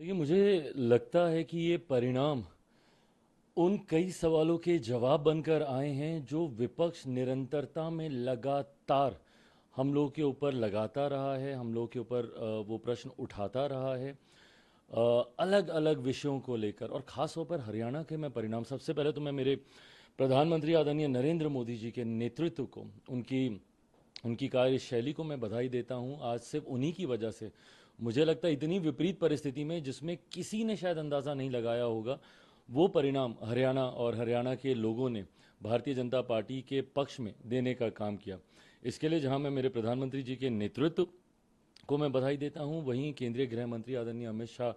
देखिए, मुझे लगता है कि ये परिणाम उन कई सवालों के जवाब बनकर आए हैं जो विपक्ष निरंतरता में लगातार हम लोगों के ऊपर लगाता रहा है, हम लोगों के ऊपर वो प्रश्न उठाता रहा है, अलग अलग विषयों को लेकर। और ख़ास तौर पर हरियाणा के मैं परिणाम, सबसे पहले तो मैं मेरे प्रधानमंत्री आदरणीय नरेंद्र मोदी जी के नेतृत्व को, उनकी उनकी कार्यशैली को मैं बधाई देता हूं। आज सिर्फ उन्हीं की वजह से मुझे लगता है इतनी विपरीत परिस्थिति में जिसमें किसी ने शायद अंदाज़ा नहीं लगाया होगा, वो परिणाम हरियाणा और हरियाणा के लोगों ने भारतीय जनता पार्टी के पक्ष में देने का काम किया। इसके लिए जहां मैं मेरे प्रधानमंत्री जी के नेतृत्व को मैं बधाई देता हूं, वहीं केंद्रीय गृह मंत्री आदरणीय अमित शाह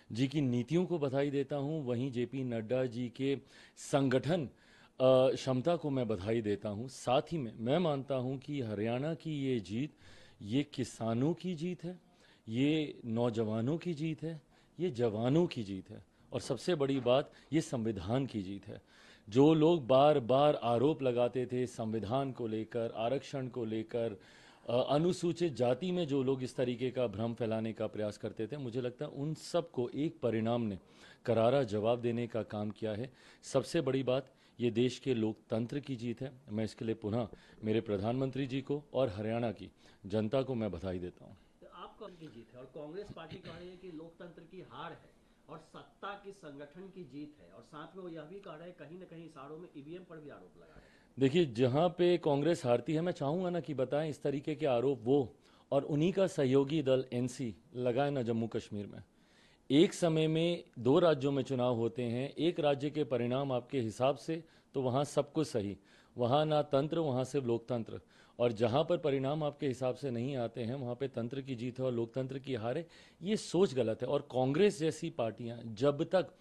जी की नीतियों को बधाई देता हूं, वहीं जेपी नड्डा जी के संगठन क्षमता को मैं बधाई देता हूं। साथ ही में मैं मानता हूं कि हरियाणा की ये जीत, ये किसानों की जीत है, ये नौजवानों की जीत है, ये जवानों की जीत है, और सबसे बड़ी बात, ये संविधान की जीत है। जो लोग बार बार आरोप लगाते थे संविधान को लेकर, आरक्षण को लेकर, अनुसूचित जाति में जो लोग इस तरीके का भ्रम फैलाने का प्रयास करते थे, मुझे लगता है उन सब को एक परिणाम ने करारा जवाब देने का काम किया है। सबसे बड़ी बात, ये देश के लोकतंत्र की जीत है। मैं इसके लिए पुनः मेरे प्रधानमंत्री जी को और हरियाणा की जनता को मैं बधाई देता हूँ। तो आपको की जीत है और कांग्रेस पार्टी कह रही है कि लोकतंत्र की हार है और सत्ता की संगठन की जीत है, और साथ में वो यह भी कह रहे हैं कहीं ना कहीं इशारों में ईवीएम पर भी आरोप लगा रहे हैं। देखिए, जहाँ पे कांग्रेस हारती है, मैं चाहूँगा ना कि बताएं इस तरीके के आरोप वो और उन्हीं का सहयोगी दल एनसी लगाए ना जम्मू कश्मीर में। एक समय में दो राज्यों में चुनाव होते हैं, एक राज्य के परिणाम आपके हिसाब से तो वहाँ सब कुछ सही, वहाँ ना तंत्र, वहाँ सिर्फ लोकतंत्र। और जहाँ पर परिणाम आपके हिसाब से नहीं आते हैं, वहाँ पे तंत्र की जीत है और लोकतंत्र की हार है। ये सोच गलत है। और कांग्रेस जैसी पार्टियाँ जब तक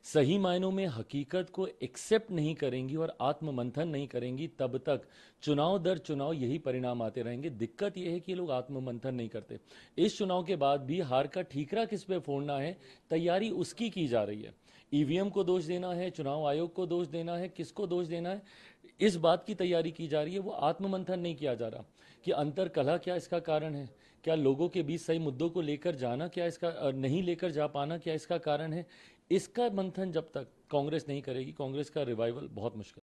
सही मायनों में हकीकत को एक्सेप्ट नहीं करेंगी और आत्ममंथन नहीं करेंगी, तब तक चुनाव दर चुनाव यही परिणाम आते रहेंगे। दिक्कत यह है कि ये लोग आत्ममंथन नहीं करते। इस चुनाव के बाद भी हार का ठीकरा किस पे फोड़ना है, तैयारी उसकी की जा रही है। ईवीएम को दोष देना है, चुनाव आयोग को दोष देना है, किसको दोष देना है, इस बात की तैयारी की जा रही है। वो आत्ममंथन नहीं किया जा रहा कि अंतर कलह क्या इसका कारण है, क्या लोगों के बीच सही मुद्दों को लेकर जाना क्या इसका, नहीं लेकर जा पाना क्या इसका कारण है। इसका मंथन जब तक कांग्रेस नहीं करेगी, कांग्रेस का रिवाइवल बहुत मुश्किल।